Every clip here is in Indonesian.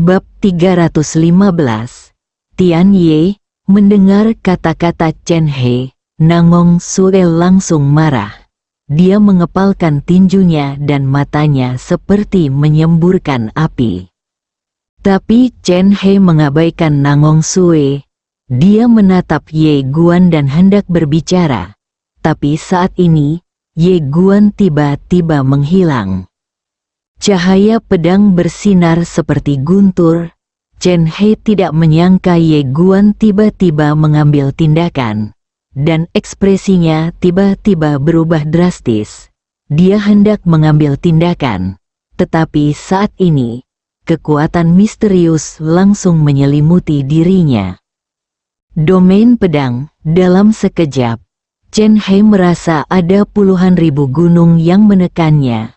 Bab 315. Tian Ye mendengar kata-kata Chen He, Nangong Sue langsung marah. Dia mengepalkan tinjunya dan matanya seperti menyemburkan api. Tapi Chen He mengabaikan Nangong Sue. Dia menatap Ye Guan dan hendak berbicara. Tapi saat ini, Ye Guan tiba-tiba menghilang. Cahaya pedang bersinar seperti guntur. Chen He tidak menyangka Ye Guan tiba-tiba mengambil tindakan. Dan ekspresinya tiba-tiba berubah drastis. Dia hendak mengambil tindakan. Tetapi saat ini, kekuatan misterius langsung menyelimuti dirinya. Domain pedang, dalam sekejap, Chen He merasa ada puluhan ribu gunung yang menekannya.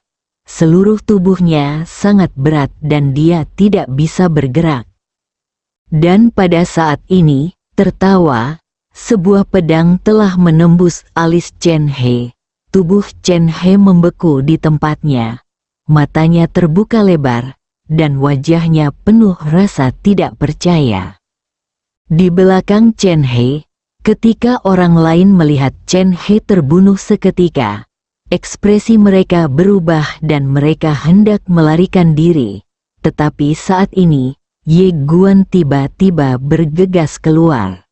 Seluruh tubuhnya sangat berat dan dia tidak bisa bergerak. Dan pada saat ini, tertawa, sebuah pedang telah menembus alis Chen He. Tubuh Chen He membeku di tempatnya. Matanya terbuka lebar, dan wajahnya penuh rasa tidak percaya. Di belakang Chen He, ketika orang lain melihat Chen He terbunuh seketika, ekspresi mereka berubah dan mereka hendak melarikan diri. Tetapi saat ini, Ye Guan tiba-tiba bergegas keluar.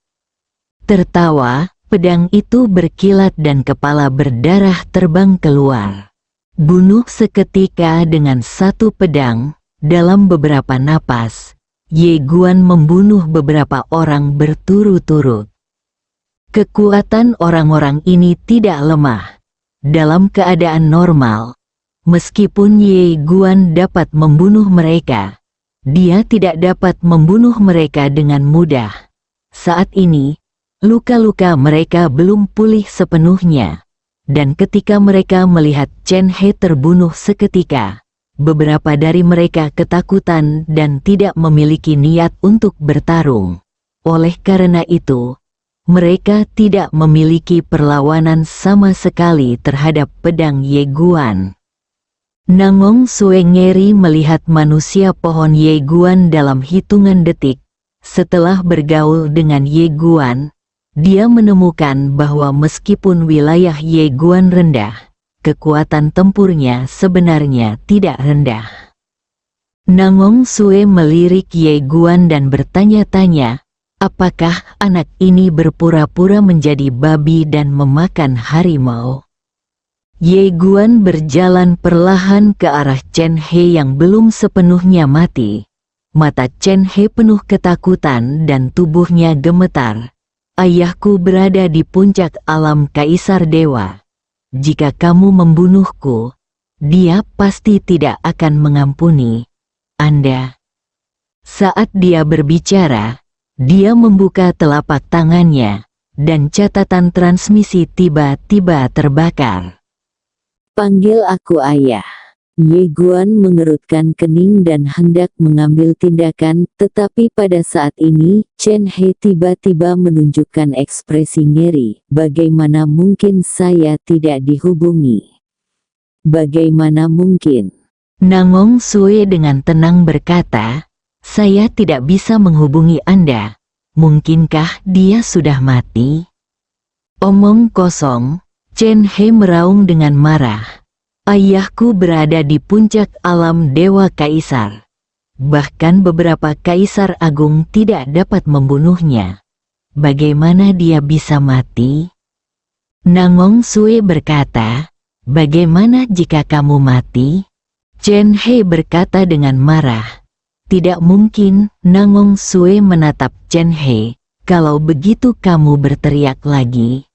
Tertawa, pedang itu berkilat dan kepala berdarah terbang keluar. Bunuh seketika dengan satu pedang, dalam beberapa napas, Ye Guan membunuh beberapa orang berturut-turut. Kekuatan orang-orang ini tidak lemah. Dalam keadaan normal, meskipun Ye Guan dapat membunuh mereka, dia tidak dapat membunuh mereka dengan mudah. Saat ini, luka-luka mereka belum pulih sepenuhnya. Dan ketika mereka melihat Chen He terbunuh seketika, beberapa dari mereka ketakutan dan tidak memiliki niat untuk bertarung. Oleh karena itu, mereka tidak memiliki perlawanan sama sekali terhadap pedang Ye Guan. Nangong Sue ngeri melihat manusia pohon Ye Guan dalam hitungan detik. Setelah bergaul dengan Ye Guan, dia menemukan bahwa meskipun wilayah Ye Guan rendah, kekuatan tempurnya sebenarnya tidak rendah. Nangong Sue melirik Ye Guan dan bertanya-tanya, apakah anak ini berpura-pura menjadi babi dan memakan harimau? Ye Guan berjalan perlahan ke arah Chen He yang belum sepenuhnya mati. Mata Chen He penuh ketakutan dan tubuhnya gemetar. Ayahku berada di puncak alam Kaisar Dewa. Jika kamu membunuhku, dia pasti tidak akan mengampuni Anda. Saat dia berbicara, dia membuka telapak tangannya, dan catatan transmisi tiba-tiba terbakar. Panggil aku ayah. Ye Guan mengerutkan kening dan hendak mengambil tindakan, tetapi pada saat ini, Chen He tiba-tiba menunjukkan ekspresi ngeri. Bagaimana mungkin saya tidak dihubungi? Bagaimana mungkin? Nangong Sue dengan tenang berkata, saya tidak bisa menghubungi Anda. Mungkinkah dia sudah mati? Omong kosong, Chen He meraung dengan marah. Ayahku berada di puncak alam Dewa Kaisar. Bahkan beberapa Kaisar Agung tidak dapat membunuhnya. Bagaimana dia bisa mati? Nangong Sue berkata, bagaimana jika kamu mati? Chen He berkata dengan marah. Tidak mungkin, Nangong Sue menatap Chen He, kalau begitu kamu berteriak lagi.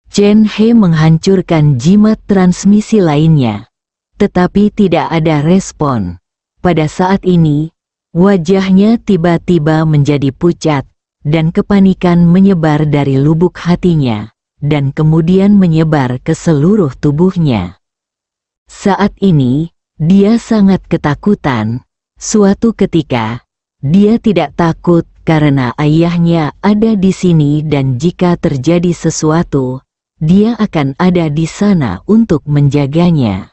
Chen He menghancurkan jimat transmisi lainnya. Tetapi tidak ada respon. Pada saat ini, wajahnya tiba-tiba menjadi pucat, dan kepanikan menyebar dari lubuk hatinya, dan kemudian menyebar ke seluruh tubuhnya. Saat ini, dia sangat ketakutan. Suatu ketika, dia tidak takut karena ayahnya ada di sini dan jika terjadi sesuatu, dia akan ada di sana untuk menjaganya.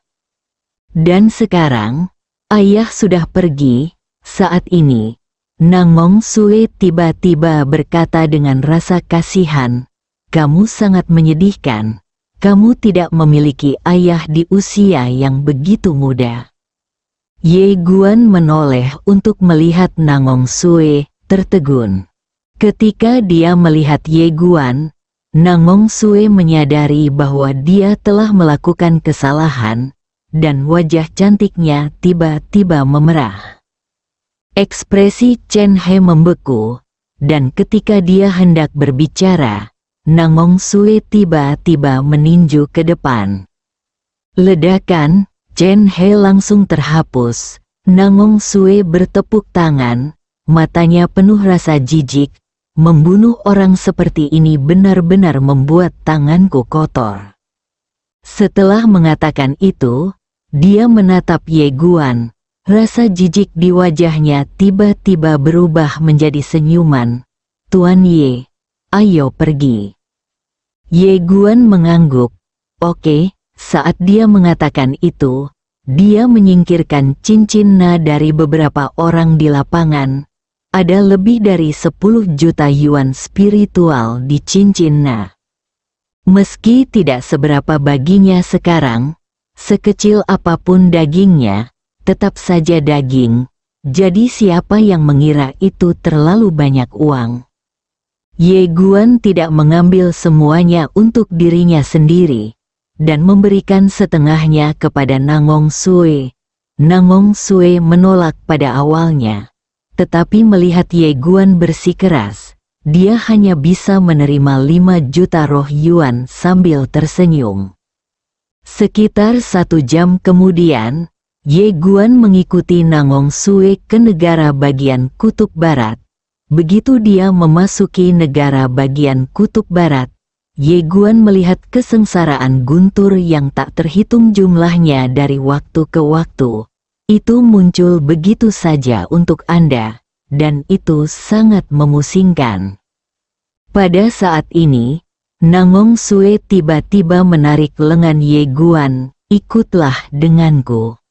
Dan sekarang, ayah sudah pergi, Saat ini, Nangong Sue tiba-tiba berkata dengan rasa kasihan, "Kamu sangat menyedihkan. Kamu tidak memiliki ayah di usia yang begitu muda." Ye Guan menoleh untuk melihat Nangong Sue, tertegun. Ketika dia melihat Ye Guan, Nangong Sue menyadari bahwa dia telah melakukan kesalahan, dan wajah cantiknya tiba-tiba memerah. Ekspresi Chen He membeku, dan ketika dia hendak berbicara, Nangong Sue tiba-tiba meninju ke depan. Ledakan, Chen He langsung terhapus. Nangong Sue bertepuk tangan, matanya penuh rasa jijik. Membunuh orang seperti ini benar-benar membuat tanganku kotor. Setelah mengatakan itu, dia menatap Ye Guan. Rasa jijik di wajahnya tiba-tiba berubah menjadi senyuman. "Tuan Ye, ayo pergi." Ye Guan mengangguk. Oke. Saat dia mengatakan itu, dia menyingkirkan cincin Na dari beberapa orang di lapangan. Ada lebih dari 10 juta yuan spiritual di cincin Na. Meski tidak seberapa baginya sekarang, sekecil apapun dagingnya, tetap saja daging. Jadi siapa yang mengira itu terlalu banyak uang? Ye Guan tidak mengambil semuanya untuk dirinya sendiri, dan memberikan setengahnya kepada Nangong Sue. Nangong Sue menolak pada awalnya. Tetapi melihat Ye Guan bersikeras, dia hanya bisa menerima 5 juta roh yuan sambil tersenyum. Sekitar 1 jam kemudian, Ye Guan mengikuti Nangong Sue ke negara bagian kutub barat. Begitu dia memasuki negara bagian kutub barat, Ye Guan melihat kesengsaraan guntur yang tak terhitung jumlahnya dari waktu ke waktu. Itu muncul begitu saja untuk Anda, dan itu sangat memusingkan. Pada saat ini, Nangong Sue tiba-tiba menarik lengan Ye Guan, "Ikutlah denganku."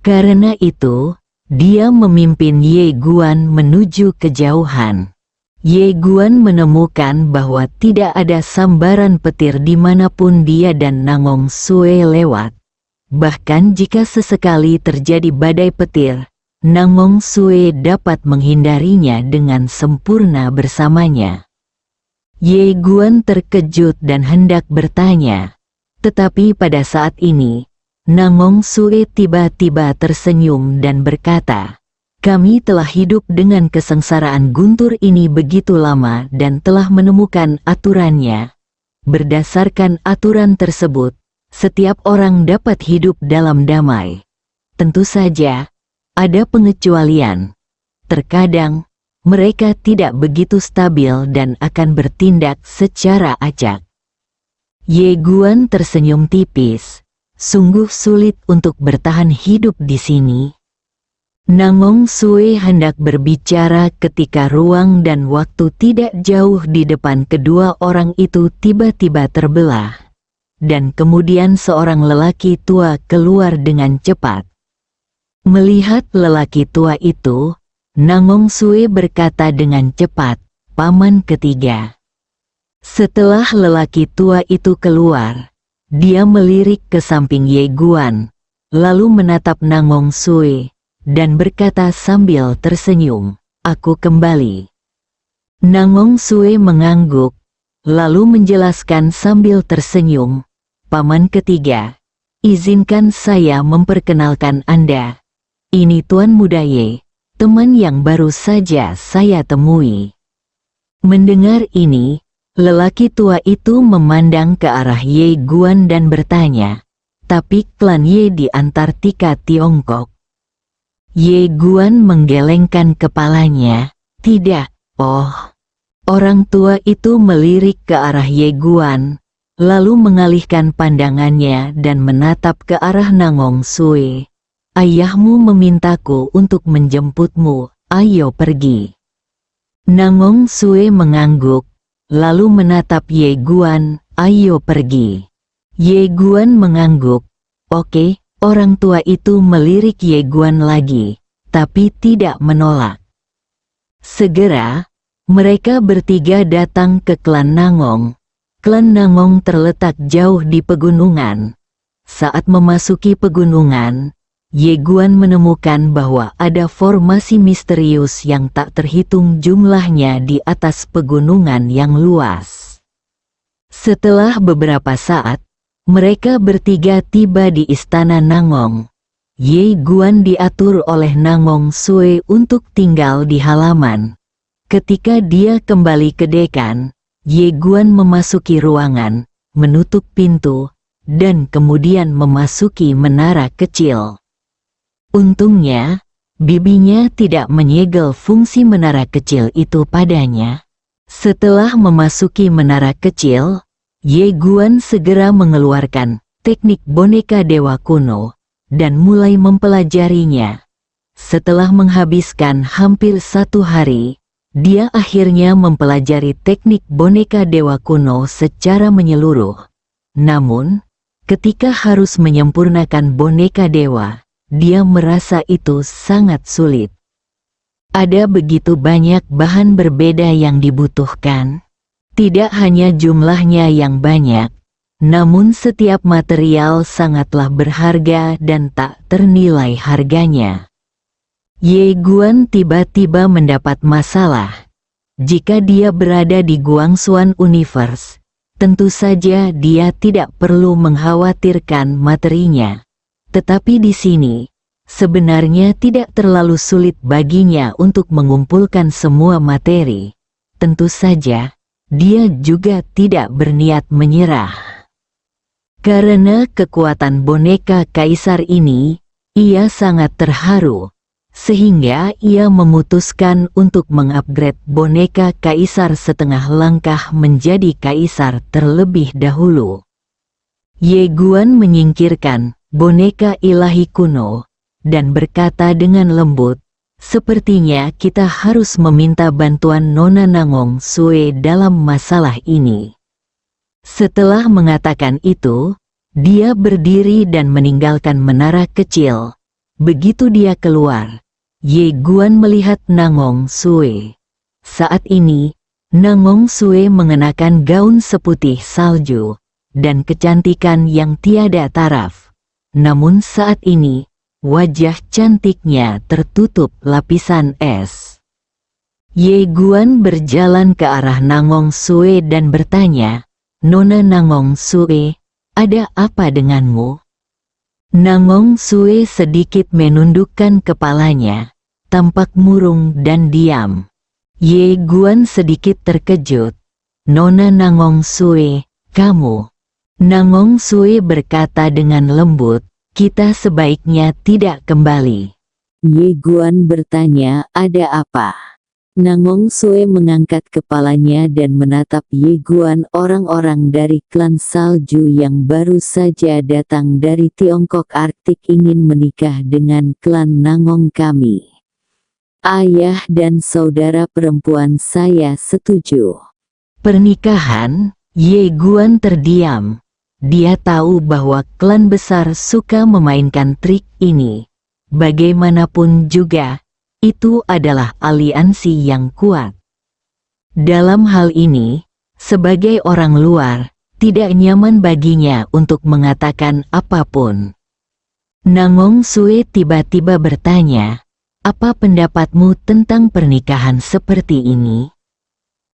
Karena itu, dia memimpin Ye Guan menuju kejauhan. Ye Guan menemukan bahwa tidak ada sambaran petir dimanapun dia dan Nangong Sue lewat. Bahkan jika sesekali terjadi badai petir, Nangong Sue dapat menghindarinya dengan sempurna bersamanya. Ye Guan terkejut dan hendak bertanya. Tetapi pada saat ini, Nangong Sue tiba-tiba tersenyum dan berkata, "Kami telah hidup dengan kesengsaraan guntur ini begitu lama dan telah menemukan aturannya. Berdasarkan aturan tersebut, setiap orang dapat hidup dalam damai. Tentu saja, ada pengecualian. Terkadang, mereka tidak begitu stabil dan akan bertindak secara acak." Ye Guan tersenyum tipis. Sungguh sulit untuk bertahan hidup di sini. Nangong Sue hendak berbicara ketika ruang dan waktu tidak jauh di depan kedua orang itu tiba-tiba terbelah. Dan kemudian seorang lelaki tua keluar dengan cepat. Melihat lelaki tua itu, Nangong Sue berkata dengan cepat, "Paman ketiga." Setelah lelaki tua itu keluar, dia melirik ke samping Ye Guan, lalu menatap Nangong Sue, dan berkata sambil tersenyum, "Aku kembali." Nangong Sue mengangguk, lalu menjelaskan sambil tersenyum, "Paman ketiga, izinkan saya memperkenalkan Anda. Ini Tuan Muda Ye, teman yang baru saja saya temui." Mendengar ini, lelaki tua itu memandang ke arah Ye Guan dan bertanya, "Tapi klan Ye di Antartika Tiongkok?" Ye Guan menggelengkan kepalanya, "Tidak, oh." Orang tua itu melirik ke arah Ye Guan, lalu mengalihkan pandangannya dan menatap ke arah Nangong Sue. "Ayahmu memintaku untuk menjemputmu, ayo pergi." Nangong Sue mengangguk, lalu menatap Ye Guan, "Ayo pergi." Ye Guan mengangguk. Oke, orang tua itu melirik Ye Guan lagi. tapi tidak menolak. Segera, mereka bertiga datang ke klan Nangong. Klan Nangong terletak jauh di pegunungan. Saat memasuki pegunungan, Ye Guan menemukan bahwa ada formasi misterius yang tak terhitung jumlahnya di atas pegunungan yang luas. Setelah beberapa saat, mereka bertiga tiba di istana Nangong. Ye Guan diatur oleh Nangong Sue untuk tinggal di halaman. Ketika dia kembali ke dekan, Ye Guan memasuki ruangan, menutup pintu, dan kemudian memasuki menara kecil. Untungnya, bibinya tidak menyegel fungsi menara kecil itu padanya. Setelah memasuki menara kecil, Ye Guan segera mengeluarkan teknik boneka dewa kuno dan mulai mempelajarinya. Setelah menghabiskan hampir 1 hari, dia akhirnya mempelajari teknik boneka dewa kuno secara menyeluruh. Namun, ketika harus menyempurnakan boneka dewa, dia merasa itu sangat sulit. Ada begitu banyak bahan berbeda yang dibutuhkan. Tidak hanya jumlahnya yang banyak, namun setiap material sangatlah berharga dan tak ternilai harganya. Ye Guan tiba-tiba mendapat masalah. Jika dia berada di Guangxuan Universe, tentu saja dia tidak perlu mengkhawatirkan materinya. Tetapi di sini, sebenarnya tidak terlalu sulit baginya untuk mengumpulkan semua materi. Tentu saja, dia juga tidak berniat menyerah. Karena kekuatan boneka kaisar ini, ia sangat terharu, sehingga ia memutuskan untuk mengupgrade boneka kaisar setengah langkah menjadi kaisar terlebih dahulu. Ye Guan menyingkirkan boneka ilahi kuno, dan berkata dengan lembut, "Sepertinya kita harus meminta bantuan Nona Nangong Sue dalam masalah ini." Setelah mengatakan itu, dia berdiri dan meninggalkan menara kecil. Begitu dia keluar, Ye Guan melihat Nangong Sue. Saat ini, Nangong Sue mengenakan gaun seputih salju, dan kecantikan yang tiada taraf. Namun saat ini, wajah cantiknya tertutup lapisan es. Ye Guan berjalan ke arah Nangong Sue dan bertanya, "Nona Nangong Sue, ada apa denganmu?" Nangong Sue sedikit menundukkan kepalanya, tampak murung dan diam. Ye Guan sedikit terkejut. "Nona Nangong Sue, kamu?" Nangong Sue berkata dengan lembut, "Kita sebaiknya tidak kembali." Ye Guan bertanya, "Ada apa?" Nangong Sue mengangkat kepalanya dan menatap Ye Guan. "Orang-orang dari klan salju yang baru saja datang dari Tiongkok Arktik ingin menikah dengan klan Nangong kami. Ayah dan saudara perempuan saya setuju." Pernikahan? Ye Guan terdiam. Dia tahu bahwa klan besar suka memainkan trik ini. Bagaimanapun juga, itu adalah aliansi yang kuat. Dalam hal ini, sebagai orang luar, tidak nyaman baginya untuk mengatakan apapun. Nangong Sue tiba-tiba bertanya, "Apa pendapatmu tentang pernikahan seperti ini?"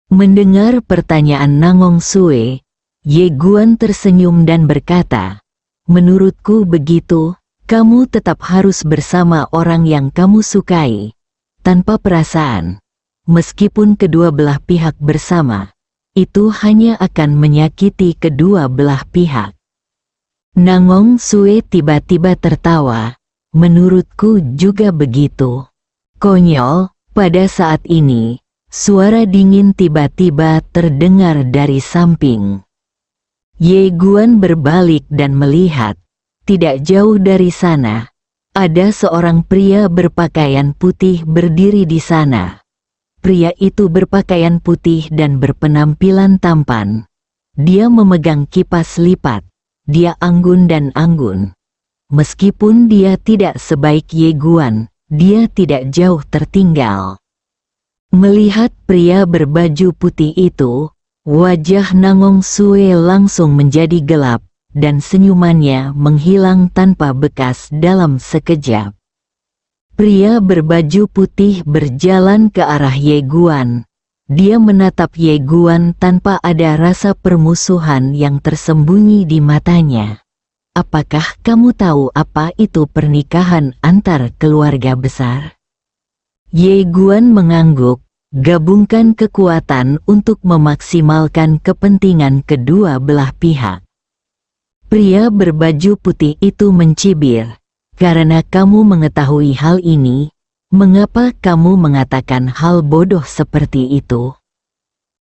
Mendengar pertanyaan Nangong Sue, Ye Guan tersenyum dan berkata, "Menurutku begitu, kamu tetap harus bersama orang yang kamu sukai, tanpa perasaan. Meskipun kedua belah pihak bersama, itu hanya akan menyakiti kedua belah pihak." Nangong Sue tiba-tiba tertawa, "Menurutku juga begitu." Konyol, pada saat ini, suara dingin tiba-tiba terdengar dari samping. Ye Guan berbalik dan melihat, tidak jauh dari sana, ada seorang pria berpakaian putih berdiri di sana. Pria itu berpakaian putih dan berpenampilan tampan. Dia memegang kipas lipat. Dia anggun dan anggun. Meskipun dia tidak sebaik Ye Guan, dia tidak jauh tertinggal. Melihat pria berbaju putih itu, wajah Nangong Sue langsung menjadi gelap, dan senyumannya menghilang tanpa bekas dalam sekejap. Pria berbaju putih berjalan ke arah Ye Guan. Dia menatap Ye Guan tanpa ada rasa permusuhan yang tersembunyi di matanya. Apakah kamu tahu apa itu pernikahan antar keluarga besar? Ye Guan mengangguk, gabungkan kekuatan untuk memaksimalkan kepentingan kedua belah pihak. Pria berbaju putih itu mencibir, karena kamu mengetahui hal ini, mengapa kamu mengatakan hal bodoh seperti itu?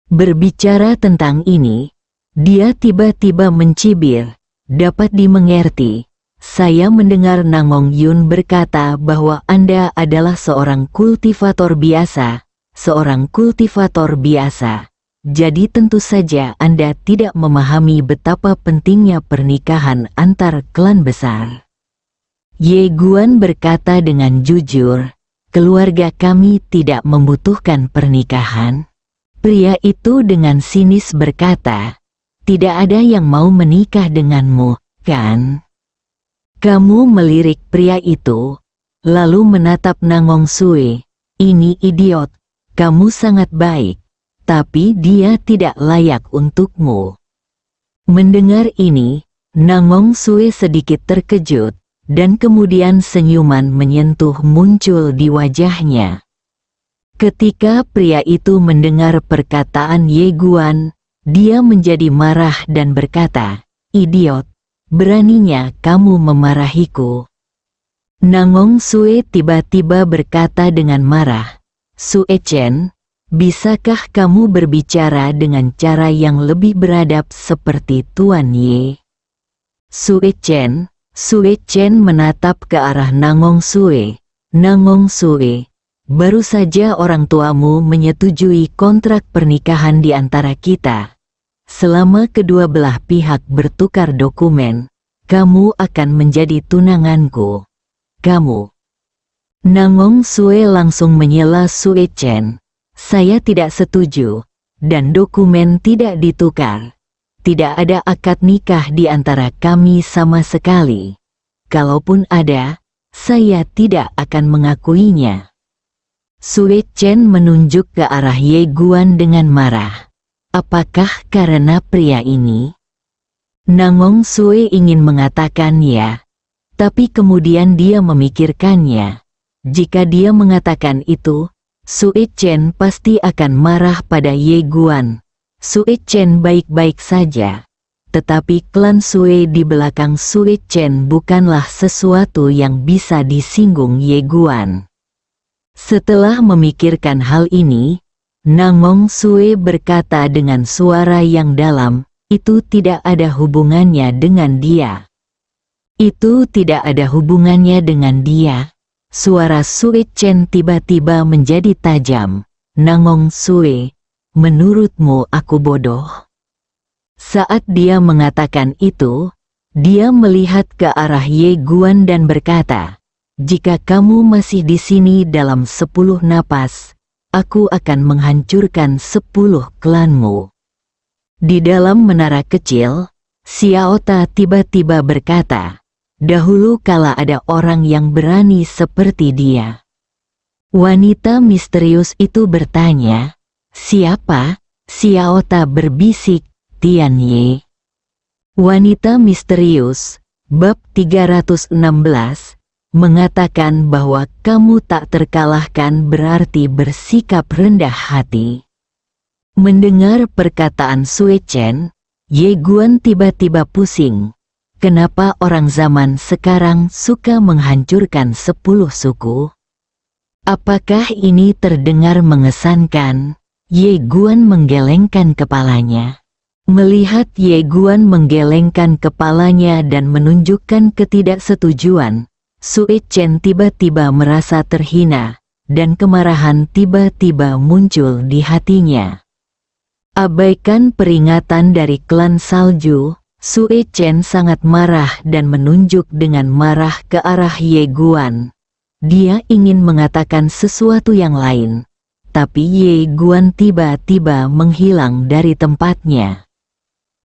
Berbicara tentang ini, dia tiba-tiba mencibir, dapat dimengerti. Saya mendengar Nangong Yun berkata bahwa Anda adalah seorang kultivator biasa, Jadi tentu saja Anda tidak memahami betapa pentingnya pernikahan antar klan besar. Ye Guan berkata dengan jujur, keluarga kami tidak membutuhkan pernikahan. Pria itu dengan sinis berkata, tidak ada yang mau menikah denganmu, kan? Kamu melirik pria itu, lalu menatap Nangong Sue. Ini idiot, kamu sangat baik, tapi dia tidak layak untukmu. Mendengar ini, Nangong Sue sedikit terkejut, dan kemudian senyuman menyentuh muncul di wajahnya. Ketika pria itu mendengar perkataan Ye Guan, dia menjadi marah dan berkata, idiot. Beraninya kamu memarahiku. Nangong Sue tiba-tiba berkata dengan marah, Sue Chen, bisakah kamu berbicara dengan cara yang lebih beradab seperti Tuan Ye? Sue Chen menatap ke arah Nangong Sue. Nangong Sue, baru saja orang tuamu menyetujui kontrak pernikahan di antara kita. Selama kedua belah pihak bertukar dokumen, kamu akan menjadi tunanganku. Kamu. Nangong Sue langsung menyela Sue Chen. Saya tidak setuju, dan dokumen tidak ditukar. Tidak ada akad nikah di antara kami sama sekali. Kalaupun ada, saya tidak akan mengakuinya. Sue Chen menunjuk ke arah Ye Guan dengan marah. Apakah karena pria ini? Nangong Sue ingin mengatakan ya, tapi kemudian dia memikirkannya. Jika dia mengatakan itu, Sue Chen pasti akan marah pada Ye Guan. Sue Chen baik-baik saja, tetapi klan Sue di belakang Sue Chen bukanlah sesuatu yang bisa disinggung Ye Guan. Setelah memikirkan hal ini, Nangong Sue berkata dengan suara yang dalam, itu tidak ada hubungannya dengan dia. Itu tidak ada hubungannya dengan dia. Suara Sue Chen tiba-tiba menjadi tajam. Nangong Sue, menurutmu aku bodoh? Saat dia mengatakan itu, dia melihat ke arah Ye Guan dan berkata, jika kamu masih di sini dalam 10 napas, aku akan menghancurkan 10 klanmu. Di dalam menara kecil, Xiao Ta tiba-tiba berkata, dahulu kala ada orang yang berani seperti dia. Wanita misterius itu bertanya, siapa? Xiao Ta berbisik, Tian Ye. Wanita misterius, bab 316, mengatakan bahwa kamu tak terkalahkan berarti bersikap rendah hati. Mendengar perkataan Sue Chen, Ye Guan tiba-tiba pusing. Kenapa orang zaman sekarang suka menghancurkan 10 suku? Apakah ini terdengar mengesankan? Ye Guan menggelengkan kepalanya. Melihat Ye Guan menggelengkan kepalanya dan menunjukkan ketidaksetujuan, Sue Chen tiba-tiba merasa terhina, dan kemarahan tiba-tiba muncul di hatinya. Abaikan peringatan dari klan salju, Sue Chen sangat marah dan menunjuk dengan marah ke arah Ye Guan. Dia ingin mengatakan sesuatu yang lain, tapi Ye Guan tiba-tiba menghilang dari tempatnya.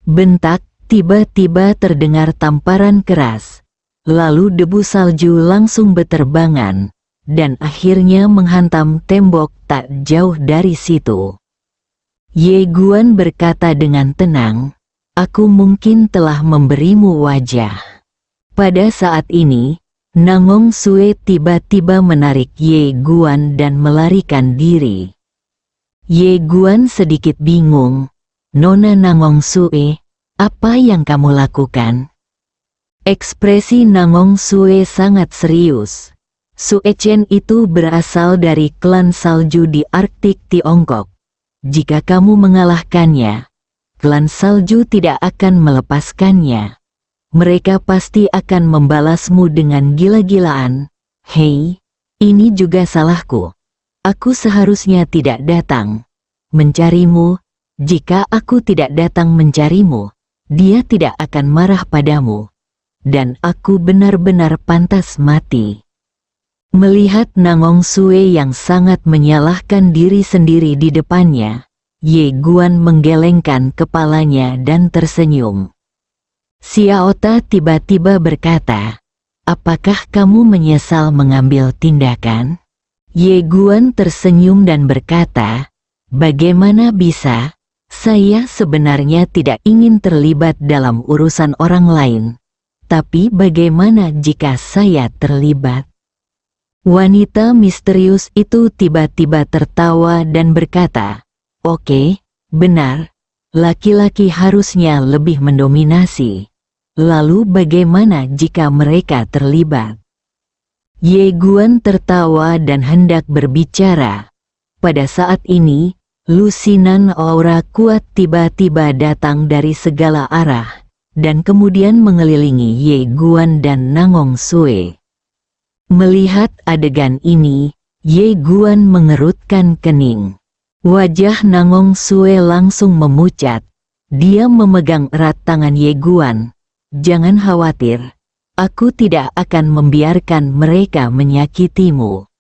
Bentak, tiba-tiba terdengar tamparan keras. Lalu debu salju langsung berterbangan, dan akhirnya menghantam tembok tak jauh dari situ. Ye Guan berkata dengan tenang, "Aku mungkin telah memberimu wajah." Pada saat ini, Nangong Sue tiba-tiba menarik Ye Guan dan melarikan diri. Ye Guan sedikit bingung. "Nona Nangong Sue, apa yang kamu lakukan?" Ekspresi Nangong Sue sangat serius. Sue Chen itu berasal dari klan salju di Arktik Tiongkok. Jika kamu mengalahkannya, klan salju tidak akan melepaskannya. Mereka pasti akan membalasmu dengan gila-gilaan. Hei, ini juga salahku. Aku seharusnya tidak datang mencarimu. Jika aku tidak datang mencarimu, dia tidak akan marah padamu. Dan aku benar-benar pantas mati. Melihat Nangong Sue yang sangat menyalahkan diri sendiri di depannya, Ye Guan menggelengkan kepalanya dan tersenyum. Xiaota tiba-tiba berkata, "Apakah kamu menyesal mengambil tindakan?" Ye Guan tersenyum dan berkata, "Bagaimana bisa? Saya sebenarnya tidak ingin terlibat dalam urusan orang lain. Tapi bagaimana jika saya terlibat?" Wanita misterius itu tiba-tiba tertawa dan berkata, "Oke, benar. Laki-laki harusnya lebih mendominasi. Lalu bagaimana jika mereka terlibat?" Ye Guan tertawa dan hendak berbicara. Pada saat ini, lusinan aura kuat tiba-tiba datang dari segala arah, dan kemudian mengelilingi Ye Guan dan Nangong Sue. Melihat adegan ini, Ye Guan mengerutkan kening. Wajah Nangong Sue langsung memucat. Dia memegang erat tangan Ye Guan. "Jangan khawatir, aku tidak akan membiarkan mereka menyakitimu."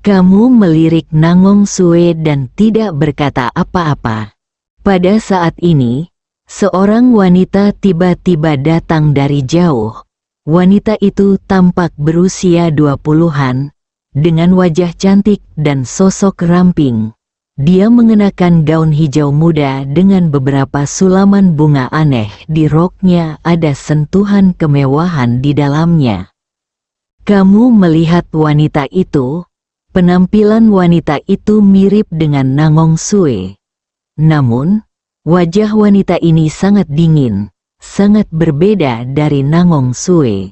Kamu melirik Nangong Sue dan tidak berkata apa-apa. Pada saat ini, seorang wanita tiba-tiba datang dari jauh. Wanita itu tampak berusia 20-an, dengan wajah cantik dan sosok ramping. Dia mengenakan gaun hijau muda dengan beberapa sulaman bunga aneh di roknya, ada sentuhan kemewahan di dalamnya. Kamu melihat wanita itu? Penampilan wanita itu mirip dengan Nangong Sue. Namun, wajah wanita ini sangat dingin, sangat berbeda dari Nangong Sue.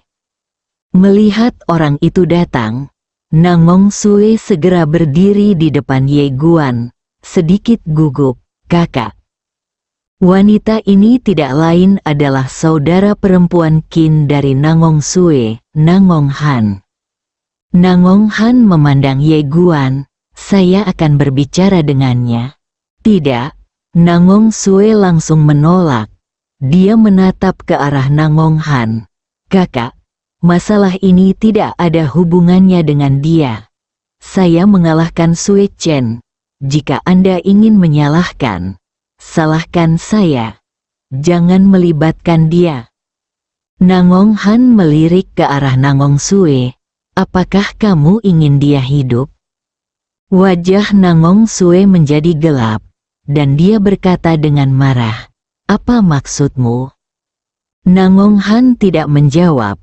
Melihat orang itu datang, Nangong Sue segera berdiri di depan Ye Guan, sedikit gugup. "Kakak." Wanita ini tidak lain adalah saudara perempuan Qin dari Nangong Sue, Nangong Han. Nangong Han memandang Ye Guan, "Saya akan berbicara dengannya." "Tidak." Nangong Sue langsung menolak. Dia menatap ke arah Nangong Han. "Kakak, masalah ini tidak ada hubungannya dengan dia. Saya mengalahkan Sue Chen. Jika Anda ingin menyalahkan, salahkan saya. Jangan melibatkan dia." Nangong Han melirik ke arah Nangong Sue. "Apakah kamu ingin dia hidup?" Wajah Nangong Sue menjadi gelap, dan dia berkata dengan marah, "Apa maksudmu?" Nangong Han tidak menjawab.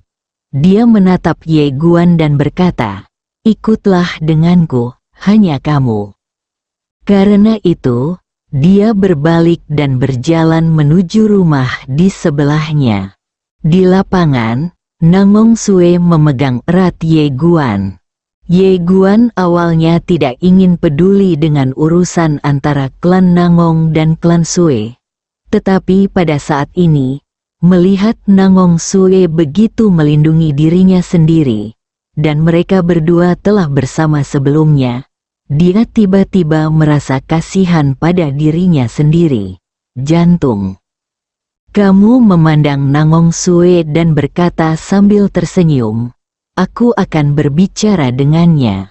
Dia menatap Ye Guan dan berkata, "Ikutlah denganku, hanya kamu." Karena itu, dia berbalik dan berjalan menuju rumah di sebelahnya. Di lapangan, Nangong Sue memegang erat Ye Guan. Ye Guan awalnya tidak ingin peduli dengan urusan antara klan Nangong dan klan Sue. Tetapi pada saat ini, melihat Nangong Sue begitu melindungi dirinya sendiri, dan mereka berdua telah bersama sebelumnya, dia tiba-tiba merasa kasihan pada dirinya sendiri. Jantung. Kamu memandang Nangong Sue dan berkata sambil tersenyum, aku akan berbicara dengannya.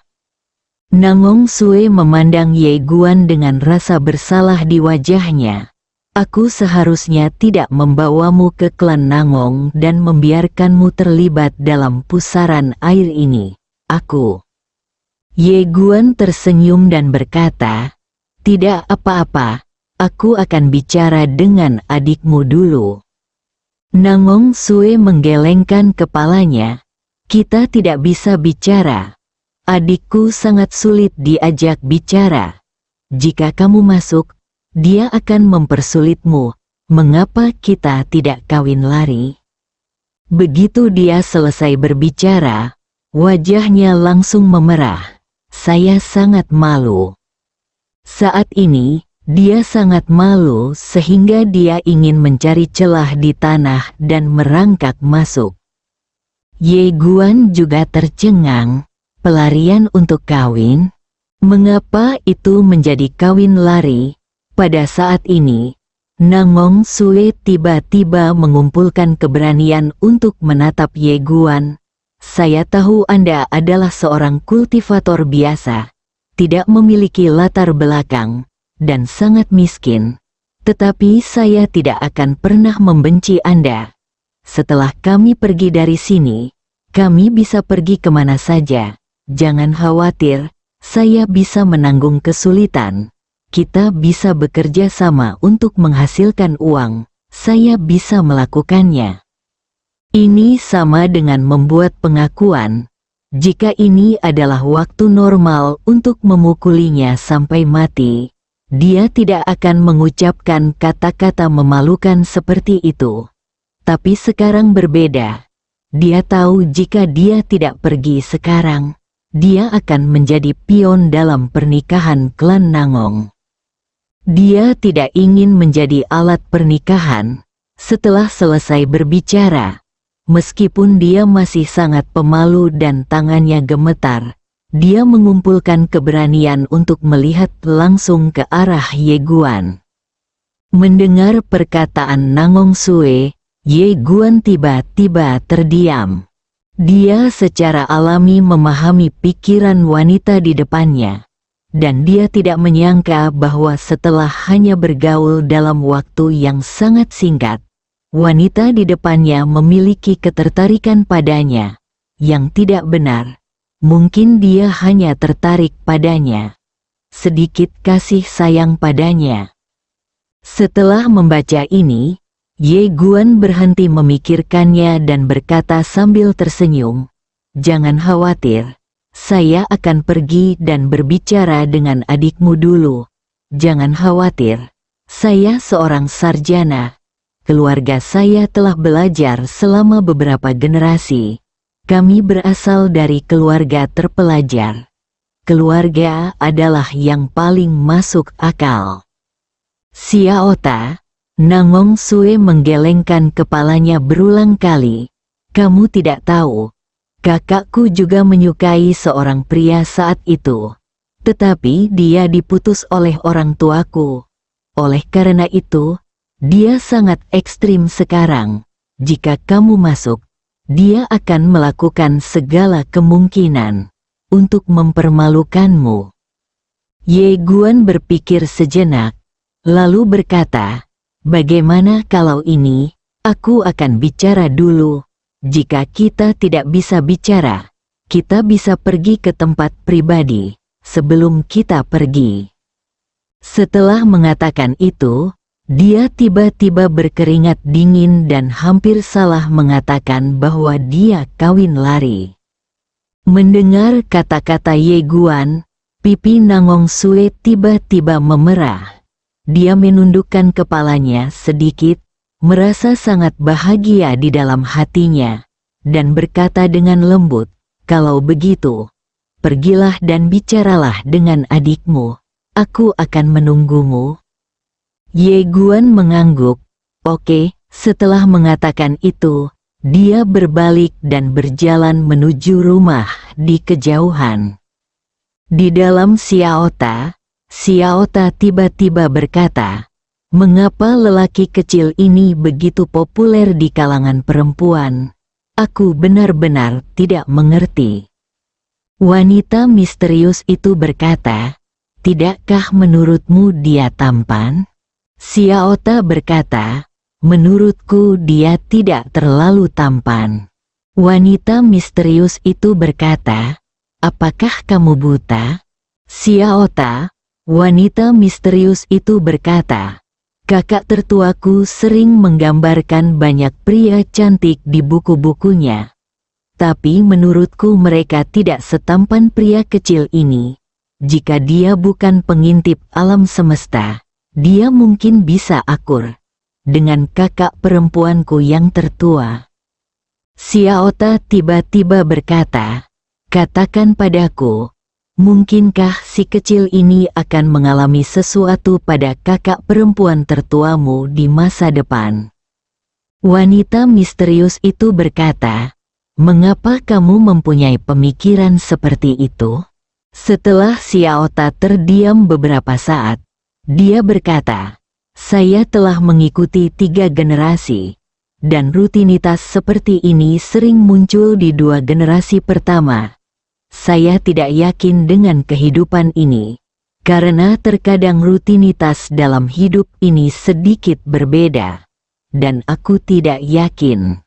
Nangong Sue memandang Ye Guan dengan rasa bersalah di wajahnya. Aku seharusnya tidak membawamu ke klan Nangong dan membiarkanmu terlibat dalam pusaran air ini. Ye Guan tersenyum dan berkata, tidak apa-apa, aku akan bicara dengan adikmu dulu. Nangong Sue menggelengkan kepalanya. Kita tidak bisa bicara. Adikku sangat sulit diajak bicara. Jika kamu masuk, dia akan mempersulitmu. Mengapa kita tidak kawin lari? Begitu dia selesai berbicara, wajahnya langsung memerah. Saya sangat malu. Saat ini, dia sangat malu sehingga dia ingin mencari celah di tanah dan merangkak masuk. Ye Guan juga tercengang. Pelarian untuk kawin? Mengapa itu menjadi kawin lari? Pada saat ini, Nangong Sue tiba-tiba mengumpulkan keberanian untuk menatap Ye Guan. Saya tahu Anda adalah seorang kultivator biasa, tidak memiliki latar belakang, dan sangat miskin. Tetapi saya tidak akan pernah membenci Anda. Setelah kami pergi dari sini, kami bisa pergi kemana saja. Jangan khawatir, saya bisa menanggung kesulitan. Kita bisa bekerja sama untuk menghasilkan uang. Saya bisa melakukannya. Ini sama dengan membuat pengakuan. Jika ini adalah waktu normal untuk memukulinya sampai mati, dia tidak akan mengucapkan kata-kata memalukan seperti itu. Tapi sekarang berbeda. Dia tahu jika dia tidak pergi sekarang, dia akan menjadi pion dalam pernikahan klan Nangong. Dia tidak ingin menjadi alat pernikahan. Setelah selesai berbicara, meskipun dia masih sangat pemalu dan tangannya gemetar, dia mengumpulkan keberanian untuk melihat langsung ke arah Ye Guan. Mendengar perkataan Nangong Sue, Ye Guan tiba-tiba terdiam. Dia secara alami memahami pikiran wanita di depannya, dan dia tidak menyangka bahwa setelah hanya bergaul dalam waktu yang sangat singkat, wanita di depannya memiliki ketertarikan padanya, yang tidak benar. Mungkin dia hanya tertarik padanya, sedikit kasih sayang padanya. Setelah membaca ini, Ye Guan berhenti memikirkannya dan berkata sambil tersenyum, "Jangan khawatir, saya akan pergi dan berbicara dengan adikmu dulu. Jangan khawatir, saya seorang sarjana. Keluarga saya telah belajar selama beberapa generasi. Kami berasal dari keluarga terpelajar. Keluarga adalah yang paling masuk akal." Xiaota, Nangong Sue menggelengkan kepalanya berulang kali. "Kamu tidak tahu, kakakku juga menyukai seorang pria saat itu. Tetapi dia diputus oleh orang tuaku. Oleh karena itu, dia sangat ekstrim sekarang. Jika kamu masuk, dia akan melakukan segala kemungkinan untuk mempermalukanmu." Ye Guan berpikir sejenak, lalu berkata, "Bagaimana kalau ini, aku akan bicara dulu. Jika kita tidak bisa bicara, kita bisa pergi ke tempat pribadi, sebelum kita pergi." Setelah mengatakan itu, dia tiba-tiba berkeringat dingin dan hampir salah mengatakan bahwa dia kawin lari. Mendengar kata-kata Ye Guan, pipi Nangong Sue tiba-tiba memerah. Dia menundukkan kepalanya sedikit, merasa sangat bahagia di dalam hatinya, dan berkata dengan lembut, "Kalau begitu, pergilah dan bicaralah dengan adikmu. Aku akan menunggumu." Ye Guan mengangguk. "Oke." Setelah mengatakan itu, dia berbalik dan berjalan menuju rumah di kejauhan. Di dalam Xiaota tiba-tiba berkata, "Mengapa lelaki kecil ini begitu populer di kalangan perempuan? Aku benar-benar tidak mengerti. Wanita misterius itu berkata, tidakkah menurutmu dia tampan? Xiaota berkata, menurutku dia tidak terlalu tampan. Wanita misterius itu berkata, apakah kamu buta? Xiaota, wanita misterius itu berkata, kakak tertuaku sering menggambarkan banyak pria cantik di buku-bukunya. Tapi menurutku mereka tidak setampan pria kecil ini. Jika dia bukan pengintip alam semesta, dia mungkin bisa akur dengan kakak perempuanku yang tertua. Xiaota tiba-tiba berkata, katakan padaku, mungkinkah si kecil ini akan mengalami sesuatu pada kakak perempuan tertuamu di masa depan? Wanita misterius itu berkata, mengapa kamu mempunyai pemikiran seperti itu? Setelah Xiaota terdiam beberapa saat, dia berkata, saya telah mengikuti 3 generasi, dan rutinitas seperti ini sering muncul di 2 generasi pertama. Saya tidak yakin dengan kehidupan ini, karena terkadang rutinitas dalam hidup ini sedikit berbeda, dan aku tidak yakin.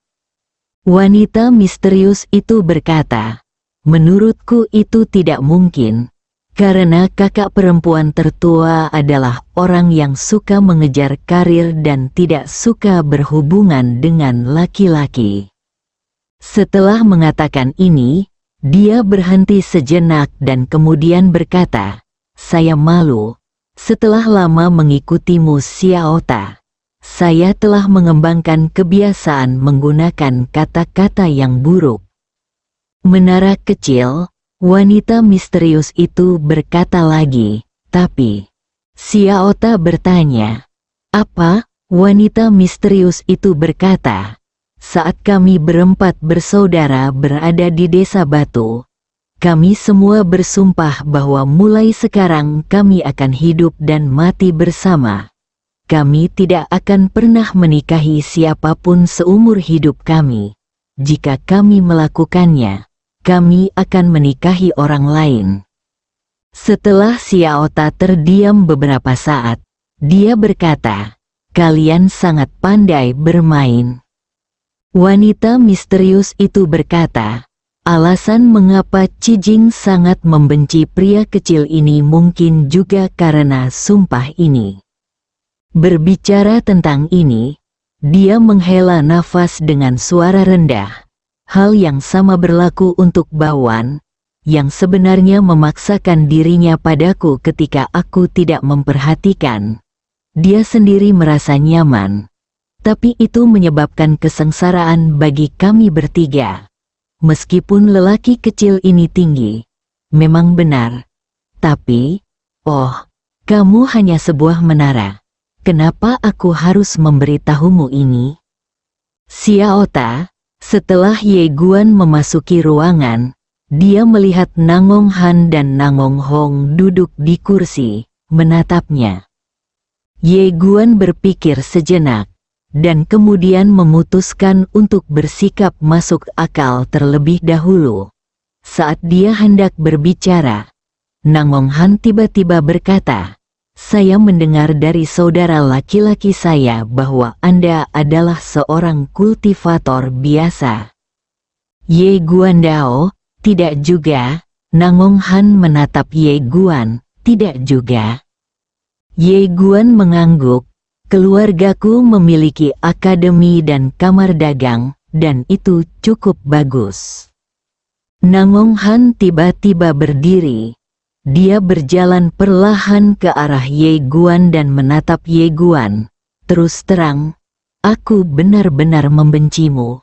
Wanita misterius itu berkata, menurutku itu tidak mungkin, karena kakak perempuan tertua adalah orang yang suka mengejar karir dan tidak suka berhubungan dengan laki-laki. Setelah mengatakan ini, dia berhenti sejenak dan kemudian berkata, saya malu. Setelah lama mengikutimu Xiaota, saya telah mengembangkan kebiasaan menggunakan kata-kata yang buruk. Menara kecil, wanita misterius itu berkata lagi, tapi Xiaota bertanya, apa? Wanita misterius itu berkata, saat kami berempat bersaudara berada di desa batu, kami semua bersumpah bahwa mulai sekarang kami akan hidup dan mati bersama. Kami tidak akan pernah menikahi siapapun seumur hidup kami. Jika kami melakukannya, kami akan menikahi orang lain. Setelah Xiaota terdiam beberapa saat, dia berkata, kalian sangat pandai bermain. Wanita misterius itu berkata, alasan mengapa Cijing sangat membenci pria kecil ini mungkin juga karena sumpah ini. Berbicara tentang ini, dia menghela nafas dengan suara rendah. Hal yang sama berlaku untuk Bawan, yang sebenarnya memaksakan dirinya padaku ketika aku tidak memperhatikan. Dia sendiri merasa nyaman, tapi itu menyebabkan kesengsaraan bagi kami bertiga. Meskipun lelaki kecil ini tinggi, memang benar. Tapi, oh, kamu hanya sebuah menara. Kenapa aku harus memberitahumu ini? Xiaota, setelah Ye Guan memasuki ruangan, dia melihat Nangong Han dan Nangong Hong duduk di kursi, menatapnya. Ye Guan berpikir sejenak, dan kemudian memutuskan untuk bersikap masuk akal terlebih dahulu. Saat dia hendak berbicara, Nangong Han tiba-tiba berkata, saya mendengar dari saudara laki-laki saya bahwa Anda adalah seorang kultivator biasa. Ye Guan Dao, tidak juga. Nangong Han menatap Ye Guan, tidak juga. Ye Guan mengangguk, keluargaku memiliki akademi dan kamar dagang, dan itu cukup bagus. Nangong Han tiba-tiba berdiri. Dia berjalan perlahan ke arah Ye Guan dan menatap Ye Guan. Terus terang, aku benar-benar membencimu.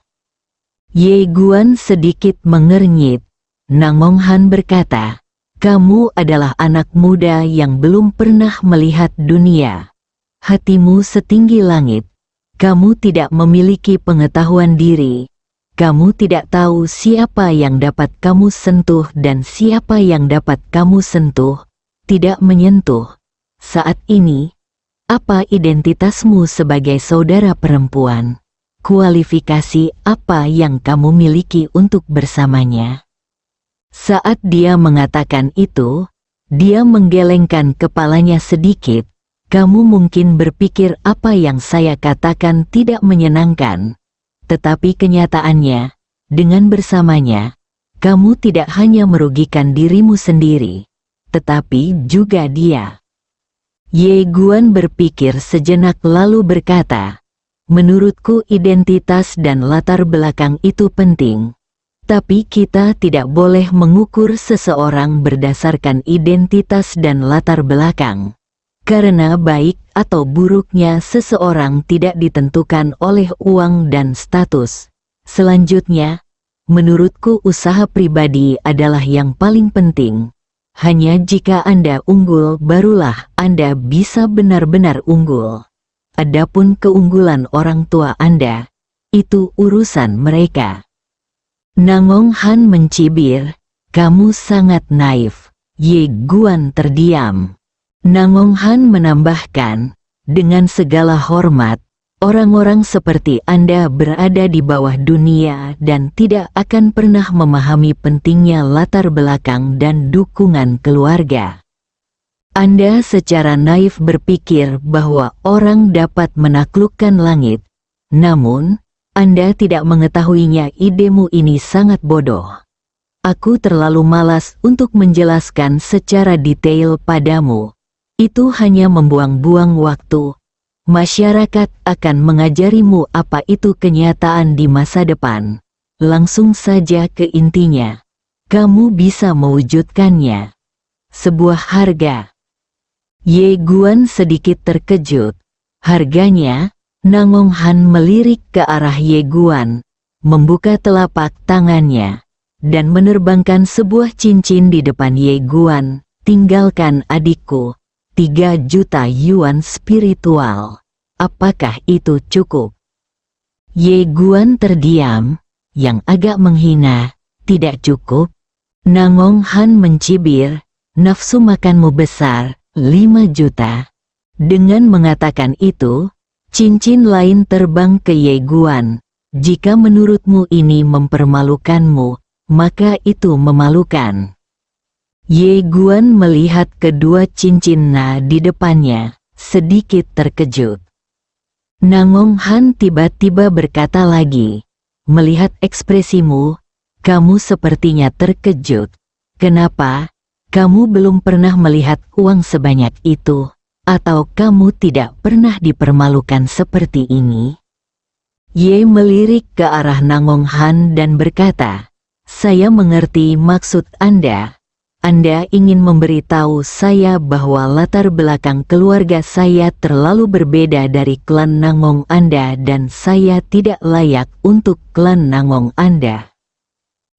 Ye Guan sedikit mengernyit. Nangong Han berkata, kamu adalah anak muda yang belum pernah melihat dunia. Hatimu setinggi langit. Kamu tidak memiliki pengetahuan diri. Kamu tidak tahu siapa yang dapat kamu sentuh dan siapa yang dapat kamu sentuh, tidak menyentuh. Saat ini, apa identitasmu sebagai saudara perempuan? kualifikasi apa yang kamu miliki untuk bersamanya?" Saat dia mengatakan itu, dia menggelengkan kepalanya sedikit. "Kamu mungkin berpikir apa yang saya katakan tidak menyenangkan, tetapi kenyataannya, dengan bersamanya, kamu tidak hanya merugikan dirimu sendiri, tetapi juga dia." Ye Guan berpikir sejenak lalu berkata, "Menurutku identitas dan latar belakang itu penting. Tapi kita tidak boleh mengukur seseorang berdasarkan identitas dan latar belakang. Karena baik atau buruknya seseorang tidak ditentukan oleh uang dan status. Selanjutnya, menurutku usaha pribadi adalah yang paling penting. Hanya jika Anda unggul barulah Anda bisa benar-benar unggul. Adapun keunggulan orang tua Anda, itu urusan mereka." Nangong Han mencibir, "Kamu sangat naif." Ye Guan terdiam. Nangong Han menambahkan, "Dengan segala hormat, orang-orang seperti Anda berada di bawah dunia dan tidak akan pernah memahami pentingnya latar belakang dan dukungan keluarga. Anda secara naif berpikir bahwa orang dapat menaklukkan langit, namun Anda tidak mengetahuinya. Idemu ini sangat bodoh. Aku terlalu malas untuk menjelaskan secara detail padamu. Itu hanya membuang-buang waktu. Masyarakat akan mengajarimu apa itu kenyataan di masa depan. Langsung saja ke intinya. Kamu bisa mewujudkannya. Sebuah harga." Ye Guan sedikit terkejut. "Harganya?" Nangong Han melirik ke arah Ye Guan, membuka telapak tangannya, dan menerbangkan sebuah cincin di depan Ye Guan. "Tinggalkan adikku, 3 juta yuan spiritual. Apakah itu cukup?" Ye Guan terdiam, yang agak menghina. "Tidak cukup?" Nangong Han mencibir, "Nafsu makanmu besar, 5 juta. Dengan mengatakan itu, cincin lain terbang ke Ye Guan. "Jika menurutmu ini mempermalukanmu, maka itu memalukan." Ye Guan melihat kedua cincin di depannya, sedikit terkejut. Nangong Han tiba-tiba berkata lagi, "Melihat ekspresimu, kamu sepertinya terkejut. Kenapa? Kamu belum pernah melihat uang sebanyak itu, atau kamu tidak pernah dipermalukan seperti ini?" Ye melirik ke arah Nangong Han dan berkata, "Saya mengerti maksud Anda. Anda ingin memberitahu saya bahwa latar belakang keluarga saya terlalu berbeda dari klan Nangong Anda dan saya tidak layak untuk klan Nangong Anda."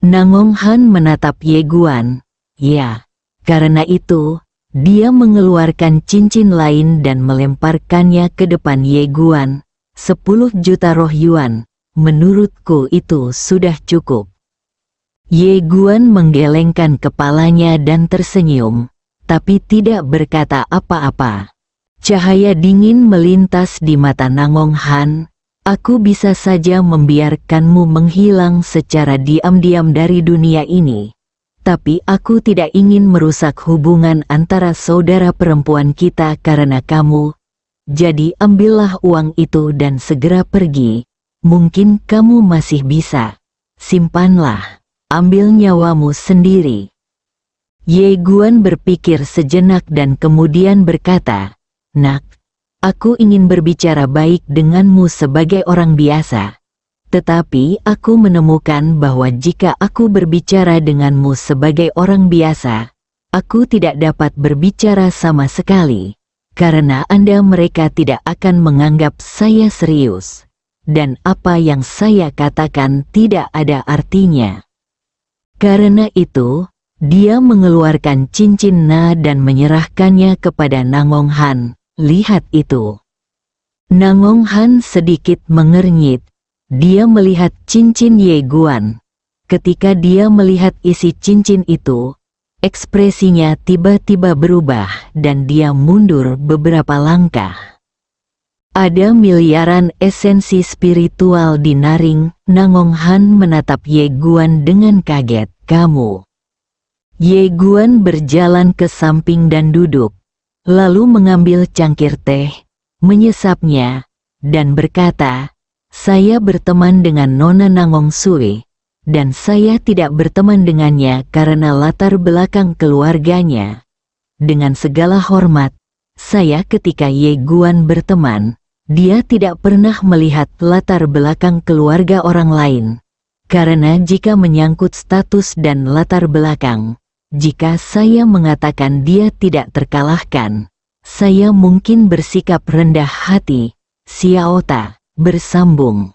Nangong Han menatap Ye Guan. "Ya, karena itu, dia mengeluarkan cincin lain dan melemparkannya ke depan Ye Guan. 10 juta roh yuan, menurutku itu sudah cukup." Ye Guan menggelengkan kepalanya dan tersenyum, tapi tidak berkata apa-apa. Cahaya dingin melintas di mata Nangong Han. "Aku bisa saja membiarkanmu menghilang secara diam-diam dari dunia ini. Tapi aku tidak ingin merusak hubungan antara saudara perempuan kita karena kamu. Jadi ambillah uang itu dan segera pergi. Mungkin kamu masih bisa. Simpanlah. Ambil nyawamu sendiri." Ye Guan berpikir sejenak dan kemudian berkata, "Nak, aku ingin berbicara baik denganmu sebagai orang biasa. Tetapi aku menemukan bahwa jika aku berbicara denganmu sebagai orang biasa, aku tidak dapat berbicara sama sekali, karena mereka tidak akan menganggap saya serius, dan apa yang saya katakan tidak ada artinya." Karena itu, dia mengeluarkan cincin dan menyerahkannya kepada Nangong Han. "Lihat itu." Nangong Han sedikit mengernyit. Dia melihat cincin Ye Guan. Ketika dia melihat isi cincin itu, ekspresinya tiba-tiba berubah dan dia mundur beberapa langkah. Ada miliaran esensi spiritual di Naring. Nangong Han menatap Ye Guan dengan kaget. Kamu? Ye Guan berjalan ke samping dan duduk, lalu mengambil cangkir teh, menyesapnya, dan berkata, saya berteman dengan Nona Nangong Sue, dan saya tidak berteman dengannya karena latar belakang keluarganya. Dengan segala hormat, saya ketika Ye Guan berteman, dia tidak pernah melihat latar belakang keluarga orang lain. Karena jika menyangkut status dan latar belakang, jika saya mengatakan dia tidak terkalahkan, saya mungkin bersikap rendah hati. Xiao Ta bersambung.